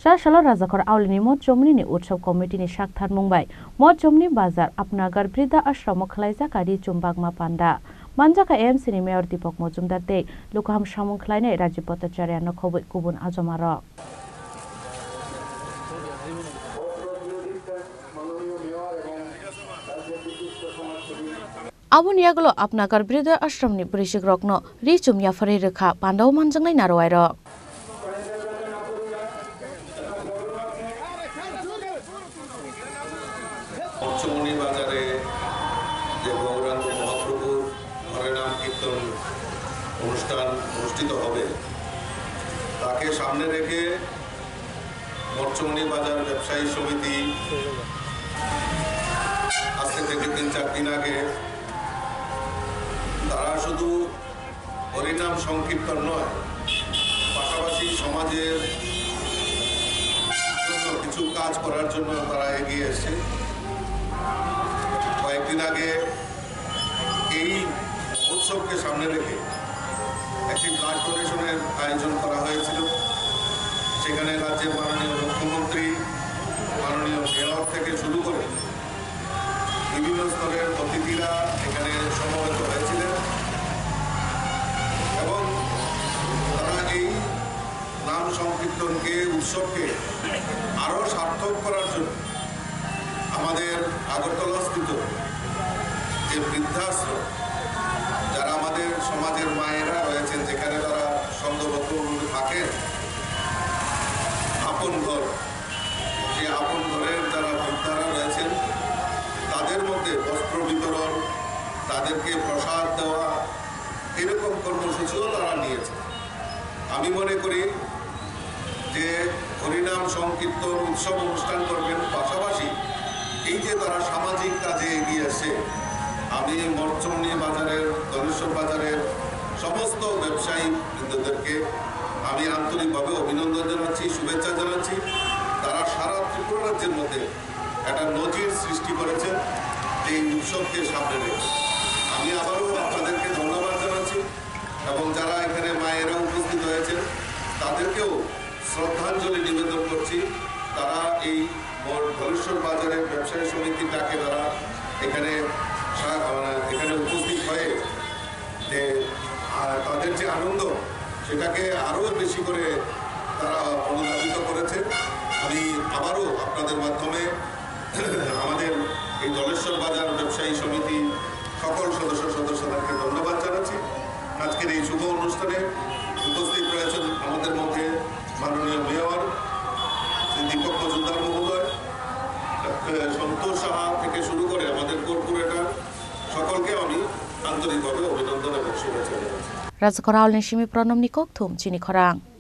Shashalo Razakor Aulini Mod Jomni Utsav Committee ni Shakhtar Mumbai Mod Jomni Bazar Apnagar Brida Ashram Khlaiza Kadi Chumbagma Panda Manjaka AMC ni Mayor Deepak Mojumdar te Lukaham Shamung Khlainai Rajiv Bhattacharya Nokhoboi Kubun Azamaro Abun Yaglo Apnagar Brida Ashram ni Brishik Rokno Richum Yafari Rekha Pandau Manjangnai Narowairo পঞ্চমণি বাজারে যে গৌরাঙ্গ মহাপ্রভুর হরিনাম কীর্তন অনুষ্ঠান অনুষ্ঠিত হবে তাকে সামনে রেখে পঞ্চমণি বাজার ব্যবসায়ী সমিতি আজকে থেকে 3-4 দিন আগে তারা শুধু হরিনাম সংকীর্তন নয় পাশাপাশি সমাজের কিছু কাজ করার জন্য তারা এগিয়ে এসেছে কয়েকদিন আগে এই উৎসবকে সামনে রেখে একটি ব্লাড ডোনেশনের আয়োজন করা হয়েছিল সেখানে রাজ্যের মাননীয় মুখ্যমন্ত্রী মাননীয় মেয়র থেকে শুরু করে বিভিন্ন স্তরের অতিথিরা এখানে সমবেত হয়েছিলেন এবং তারা এই নাম সংকীর্তনকে উৎসবকে আরও সার্থক করার জন্য আমাদের আগরতলাস্থিত যে বৃদ্ধাশ্রম যারা আমাদের সমাজের মায়েরা রয়েছেন যেখানে তারা সঙ্গবদ্ধ থাকেন আপন ঘর যে আপন ঘরের যারা বৃদ্ধারা রয়েছেন তাদের মধ্যে বস্ত্র বিতরণ তাদেরকে প্রসাদ দেওয়া এরকম কর্মসূচিও তারা নিয়েছে আমি মনে করি যে হরিনাম সংকীর্তন উৎসব অনুষ্ঠান করবেন পাশাপাশি এই যে তারা সামাজিক কাজে এগিয়ে আসে আমি মরচমনি বাজারের ধলেশ্বর বাজারের সমস্ত ব্যবসায়ী বৃন্দদেরকে আমি আন্তরিকভাবে অভিনন্দন জানাচ্ছি শুভেচ্ছা জানাচ্ছি তারা সারা ত্রিপুরা রাজ্যের মধ্যে একটা নজির সৃষ্টি করেছেন এই উৎসবকে সামনে রেখে আমি আবারও আপনাদেরকে ধন্যবাদ জানাচ্ছি এবং যারা এখানে মায়েরা উপস্থিত হয়েছেন তাদেরকেও শ্রদ্ধাঞ্জলি নিবেদন করছি তারা এই ধলেশ্বর বাজারের ব্যবসায়ী সমিতিটাকে তারা এখানে উপস্থিত হয়ে যে তাদের যে আনন্দ সেটাকে আরও বেশি করে তারা অনুদাবিত করেছে আমি আবারও আপনাদের মাধ্যমে আমাদের এই ধলেশ্বর বাজার ব্যবসায়ী সমিতি সকল সদস্যদেরকে ধন্যবাদ জানাচ্ছি আজকের এই শুভ অনুষ্ঠানে উপস্থিত রয়েছেন আমাদের মধ্যে মাননীয় মেয়র শ্রী দীপক মজুমদার মহোদয় সন্তোষ সাহা থেকে শুরু করে আমাদের কর্পোরেটর সকলকে আমি আন্তরিকভাবে অভিনন্দন এবং শুভেচ্ছা জানাচ্ছি Razakor Aulini Shimi Pronom Nikok Thum Chini Khorang